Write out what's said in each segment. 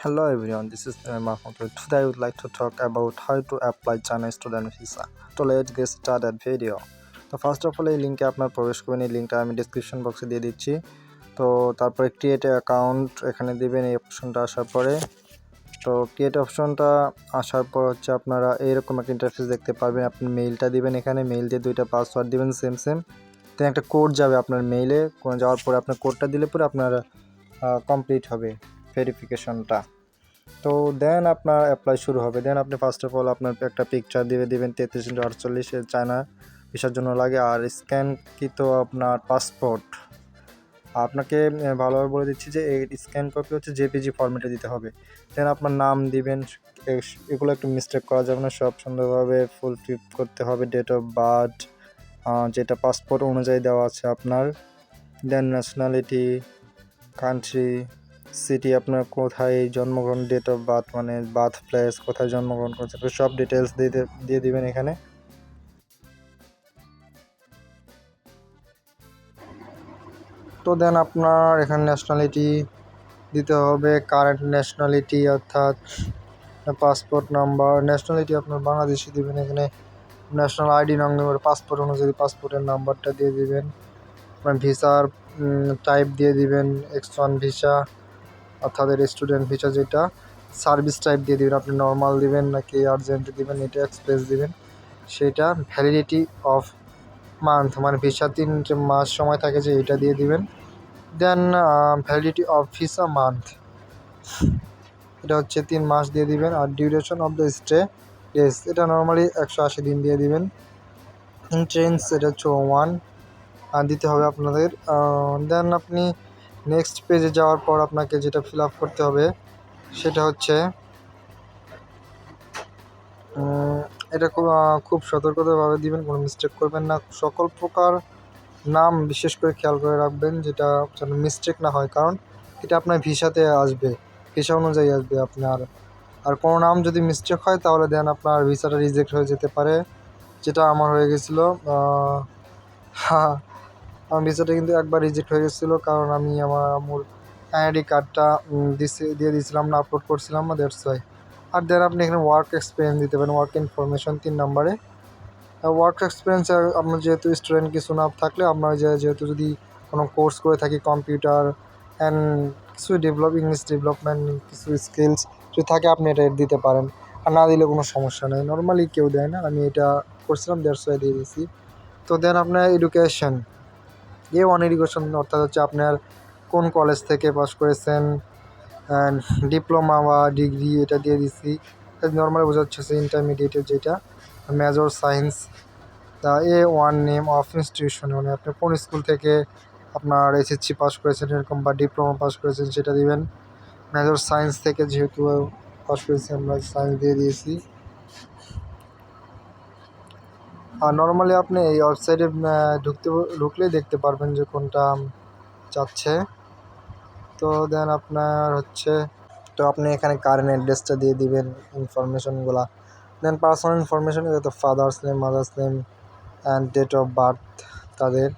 Hello everyone, this is Mahmoud. Today I would like to talk about how to apply China student visa. So let's get started video. তো first of all এই লিঙ্কে আপনার প্রবেশ করবেন। এই লিঙ্কটা আমি ডিসক্রিপশন বক্সে দিয়ে দিচ্ছি। তো তারপরে ক্রিয়েট অ্যাকাউন্ট এখানে দিবেন। এই অপশনটা আসার পরে তো ক্রিয়েট অপশনটা আসার পর হচ্ছে আপনারা এইরকম একটা ইন্টারফেস দেখতে পারবেন। আপনি মেইলটা দিবেন, এখানে মেইল দিয়ে দুইটা পাসওয়ার্ড দিবেন সেম দেন একটা কোড যাবে আপনার মেইলে। যাওয়ার পরে আপনার কোডটা দিলে পরে আপনার কমপ্লিট হবে ভেরিফিকেশনটা। তো দেন আপনার অ্যাপ্লাই শুরু হবে। দেন আপনি ফার্স্ট অফ অল আপনার একটা পিকচার দিবেন 3348 চায়না ভিসার জন্য লাগে। আর স্ক্যানকৃত আপনার পাসপোর্ট আপনাকে ভালোভাবে বলে দিচ্ছি যে এই স্ক্যান কপি হচ্ছে জেপিজি ফরম্যাটে দিতে হবে। দেন আপনার নাম দিবেন, এগুলো একটু মিস্টেক করা যাবে না, সব সুন্দরভাবে ফুলফিল করতে হবে। ডেট অফ বার্থ যেটা পাসপোর্ট অনুযায়ী দেওয়া আছে আপনার। দেন ন্যাশনালিটি, কান্ট্রি, সিটি, আপনার কোথায় জন্মগ্রহণ, ডেট অফ বার্থ মানে বার্থ প্লেস, কোথায় জন্মগ্রহণ করছে, সব ডিটেলস দিয়ে দিবেন এখানে। তো দেন আপনার এখানে ন্যাশনালিটি দিতে হবে, কারেন্ট ন্যাশনালিটি অর্থাৎ পাসপোর্ট নাম্বার। ন্যাশনালিটি আপনার বাংলাদেশি দিবেন এখানে। ন্যাশনাল আইডি নম্বর পাসপোর্ট অনুযায়ী পাসপোর্টের নাম্বারটা দিয়ে দিবেন। আপনার ভিসার টাইপ দিয়ে দিবেন X1 ভিসা অর্থাৎ স্টুডেন্ট ভিসা, যেটা সার্ভিস টাইপ দিয়ে দিবেন। আপনি নর্মাল দিবেন নাকি আর্জেন্ট দিবেন, এটা এক্সপ্রেস দিবেন সেটা। ভ্যালিডিটি অফ মান্থ মানে ভিসা 3 মাস সময় থাকে যে এটা দিয়ে দিবেন। Then validity of visa month, এটা হচ্ছে 3 মাস দিয়ে দিবেন। আর duration of the stay days, এটা নর্মালি 180 দিন দিয়ে দিবেন। ইন্ট্রেন্স এটা হচ্ছে 1 দিতে হবে আপনাদের। দেন আপনি নেক্সট পেজে যাওয়ার পর আপনাকে যেটা ফিল আপ করতে হবে সেটা হচ্ছে এটা খুব সতর্কতাভাবে দিবেন, কোনো মিস্টেক করবেন না। সকল প্রকার নাম বিশেষ করে খেয়াল করে রাখবেন যেটা যেন মিস্টেক না হয়, কারণ এটা আপনার ভিসাতে আসবে, ভিসা অনুযায়ী আসবে আপনার। আর কোনো নাম যদি মিস্টেক হয় তাহলে দেন আপনার ভিসাটা রিজেক্ট হয়ে যেতে পারে, যেটা আমার হয়ে গেছিলো। হ্যাঁ, আমার ভিসাটা কিন্তু একবার রিজেক্ট হয়ে গেছিলো, কারণ আমি আমার আইডি কার্ডটা দিয়ে দিয়েছিলাম না, আপলোড করছিলাম না, দ্যাটস ওয়াই। আর দেন আপনি এখানে ওয়ার্ক এক্সপিরিয়েন্স দিতে পারেন, ওয়ার্ক ইনফরমেশন 3 নম্বরে। ওয়ার্ক এক্সপিরিয়েন্স আপনার যেহেতু স্টুডেন্ট কিছু না থাকলে আপনার যেহেতু যদি কোনো কোর্স করে থাকি কম্পিউটার অ্যান্ড কিছু ইংলিশ ডেভেলপমেন্ট কিছু স্কিলস যদি থাকে আপনি এটা দিতে পারেন। আর না দিলে কোনো সমস্যা নেই, নর্মালি কেউ দেয় না, আমি এটা করছিলাম দ্যাটস ওয়াই দিয়ে দিয়েছি। তো দেন আপনার এডুকেশন, A1 এডুকেশন অর্থাৎ হচ্ছে আপনার কোন কলেজ থেকে পাস করেছেন, ডিপ্লোমা বা ডিগ্রি এটা দিয়ে দিচ্ছি। নর্মালি বোঝাচ্ছে ইন্টারমিডিয়েটের যেটা major science. The A1 name of institution মানে আপনি কোন স্কুল থেকে আপনার এসএসসি পাস করেছেন এরকম বা ডিপ্লোমা পাস করেছেন সেটা দিবেন। মেজর সায়েন্স থেকে যেহেতু পাস করেছি আমরা সায়েন্স দিয়ে দিয়েছি। আর নর্মালি আপনি এই ওয়েবসাইটে ঢুকলেই দেখতে পারবেন যে কোনটা চাচ্ছে। তো দেন আপনার হচ্ছে তো আপনি এখানে কারেন্ট অ্যাড্রেসটা দিয়ে দিবেন, ইনফরমেশনগুলো। দেন পার্সোনাল ইনফরমেশন, তো father's name, mother's name and date of birth তাদের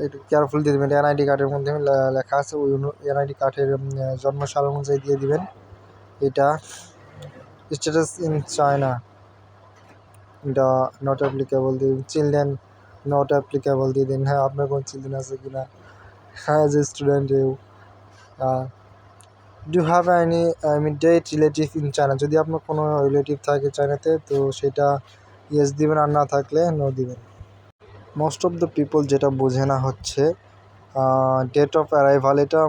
একটু কেয়ারফুল দিয়ে দেবেন। এনআইডি কার্ডের মধ্যে লেখা আছে, ওই এনআইডি কার্ডের জন্মসাল অনুযায়ী দিয়ে দিবেন এটা। স্ট্যাটাস ইন চায়না এটা নট অ্যাপ্লিকেবল দিয়ে দিন। চিলড্রেন নট অ্যাপ্লিকেবল দিয়ে দিন। হ্যাঁ, আপনার কোনো চিলড্রেন আছে কি না, হ্যাঁ as a student you do have any immediate relative in China, যদি আপনার কোনো রিলেটিভ থাকে চায়নাতে তো সেটা ইয়েস দিবেন, আর না থাকলে নো দিবেন। মোস্ট অফ দ্য পিপল যেটা বোঝে না হচ্ছে ডেট অফ অ্যারাইভাল, এটা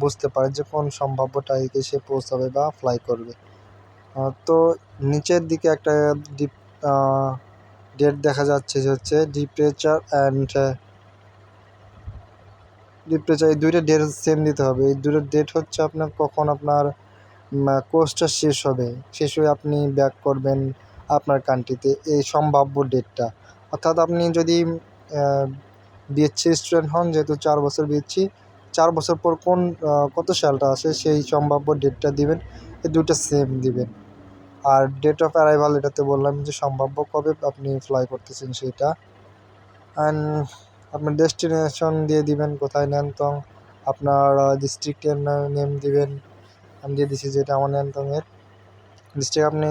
বুঝতে পারে যে কোন সম্ভাব্য তারিখে সে পৌঁছাবে বা ফ্লাই করবে। তো নিচের দিকে একটা ডেট দেখা যাচ্ছে যে হচ্ছে ডিপারেচার অ্যান্ড ডিপারেচার, এই দুইটা ডেট সেম দিতে হবে। এই দুটো ডেট হচ্ছে আপনার কখন আপনার কোর্সটা শেষ হয়ে আপনি ব্যাক করবেন আপনার কান্ট্রিতে, এই সম্ভাব্য ডেটটা। অর্থাৎ আপনি যদি বিএসসি স্টুডেন্ট হন, যেহেতু 4 বছর বিএসসি, 4 বছর পর কত সালটা আসে সেই সম্ভাব্য ডেটটা দিবেন, এই দুটো সেম দিবেন। আর ডেট অফ অ্যারাইভাল এটাতে বললাম যে সম্ভাব্য কবে আপনি ফ্লাই করতেছেন সেটা। অ্যান্ড আপনার ডেস্টিনেশন দিয়ে দিবেন, কোথায় নেন, তো আপনার ডিস্ট্রিক্টের নেম দিবেন। আমি দিয়ে দিচ্ছি যেটা আমার ন্যান্তমের মিস্টেক। আপনি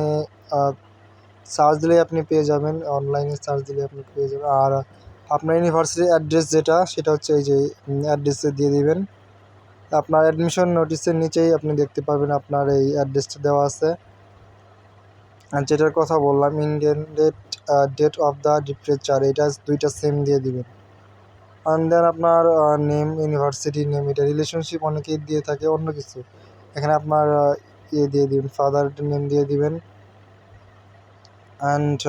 সার্চ দিলেই আপনি পেয়ে যাবেন, অনলাইনে সার্চ দিলে আপনি পেয়ে যাবেন। আর আপনার ইউনিভার্সিটির অ্যাড্রেস যেটা সেটা হচ্ছে এই যে অ্যাড্রেসে দিয়ে দিবেন। আপনার অ্যাডমিশন নোটিসের নিচেই আপনি দেখতে পাবেন আপনার এই অ্যাড্রেসটা দেওয়া আছে। আর যেটার কথা বললাম Indian date of the departure, এটা দুইটা সেম দিয়ে দিবেন। অ্যান্ড দেন আপনার নেম, ইউনিভার্সিটি নেম, এটা রিলেশনশিপ অনেকেই দিয়ে থাকে অন্য কিছু, এখানে আপনার ইয়ে দিয়ে দিবেন, ফাদার নেম দিয়ে দিবেন। অ্যান্ড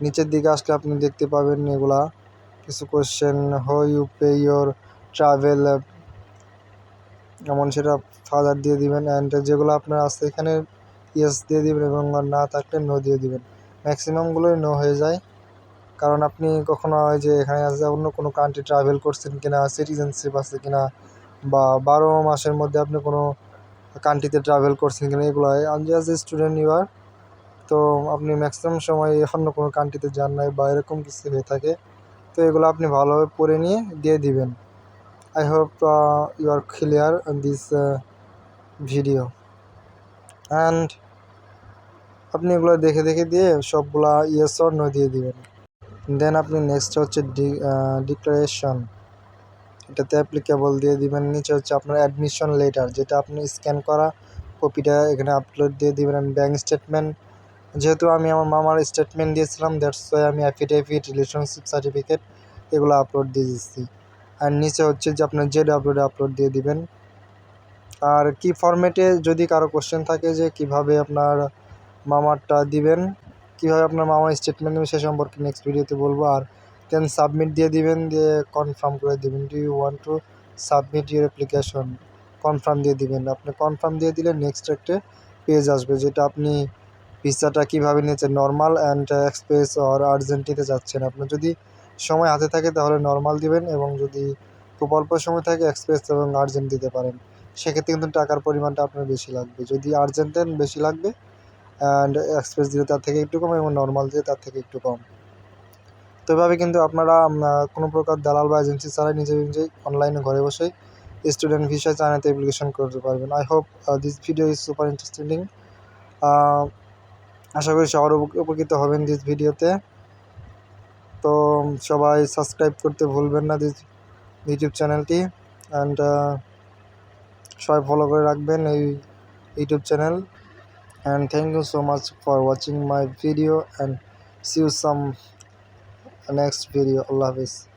নিচের দিকে আসলে আপনি দেখতে পাবেন এগুলা কিছু question, how you pay your travel, যেমন সেটা ফাদার দিয়ে দিবেন। অ্যান্ড যেগুলো আপনার আছে এখানে ইয়েস দিয়ে দিবেন এবং না থাকলে নো দিয়ে দিবেন। ম্যাক্সিমামগুলোই নো হয়ে যায়, কারণ আপনি কখনো হয় যে এখানে আছে অন্য কোনো কান্ট্রি ট্রাভেল করছেন কিনা, সিটিজেনশিপ আছে কিনা, বা 12 মাসের মধ্যে আপনি কোনো কান্ট্রিতে ট্রাভেল করছেন কিনা, এগুলো হয়। আমি অ্যাজ এ স্টুডেন্ট ইউর, তো আপনি ম্যাক্সিমাম সময় অন্য কোনো কান্ট্রিতে যান নাই বা এরকম কিছু হয়ে থাকে, তো এগুলো আপনি ভালোভাবে পড়ে নিয়ে দিয়ে দিবেন। I hope you are clear on this video, and আপনি এগুলো দেখে দেখে দিয়ে সবগুলা ইয়েস অর নো দিয়ে দিবেন। দেন আপনি নেক্সট হচ্ছে ডিক্লারেশন, এটাতে অ্যাপ্লিকেবল দিয়ে দিবেন। নিচে হচ্ছে আপনার অ্যাডমিশন লেটার, যেটা আপনি স্ক্যান করা কপিটা এখানে আপলোড দিয়ে দিবেন। অ্যান্ড ব্যাঙ্ক স্টেটমেন্ট, যেহেতু আমি আমার মামার স্টেটমেন্ট দিয়েছিলাম দ্যাটস ওয়াই আমি অ্যাফিডেভিট, রিলেশনশিপ সার্টিফিকেট এগুলো আপলোড দিয়ে দিচ্ছি। আর নিচে হচ্ছে যে আপনার আপলোড দিয়ে দিবেন। আর কি ফরম্যাটে, যদি কারো কোশ্চেন থাকে যে কিভাবে আপনার মামারটা দিবেন, কিভাবে আপনার মামার স্টেটমেন্ট দেবেন, সে সম্পর্কে নেক্সট ভিডিওতে বলবো। আর দেন সাবমিট দিয়ে দিবেন, দিয়ে কনফার্ম করে দিবেন। Do you want to submit your application, confirm দিয়ে দিবেন। আপনি কনফার্ম দিয়ে দিলে নেক্সট একটা পেজ আসবে, যেটা আপনি ভিসাটা কীভাবে নিয়েছেন, নর্মাল অ্যান্ড এক্সপ্রেস আর আর্জেন্টিতে যাচ্ছেন। আপনার যদি সময় হাতে থাকে তাহলে নর্মাল দিবেন, এবং যদি খুব অল্প সময় থাকে এক্সপ্রেস এবং আর্জেন্ট দিতে পারেন। সেক্ষেত্রে কিন্তু টাকার পরিমাণটা আপনার বেশি লাগবে, যদি আর্জেন্ট দেন বেশি লাগবে, অ্যান্ড এক্সপ্রেস দিলে তার থেকে একটু কম, এবং নর্মাল দিয়ে তার থেকে একটু কম। তো এভাবে কিন্তু আপনারা কোনো প্রকার দালাল বা এজেন্সি ছাড়াই নিজে নিজেই অনলাইনে ঘরে বসেই স্টুডেন্ট ভিসা চায়নাতে অ্যাপ্লিকেশন করতে পারবেন। I hope this video is super interesting. আশা করি সবার উপকৃত হবেন দিস ভিডিওতে। তো সবাই সাবস্ক্রাইব করতে ভুলবেন না দিস ইউটিউব চ্যানেলটি, অ্যান্ড সবাই ফলো করে রাখবেন এই YouTube channel. And thank you so much for watching my video, and see you some next video. Allah Hafiz.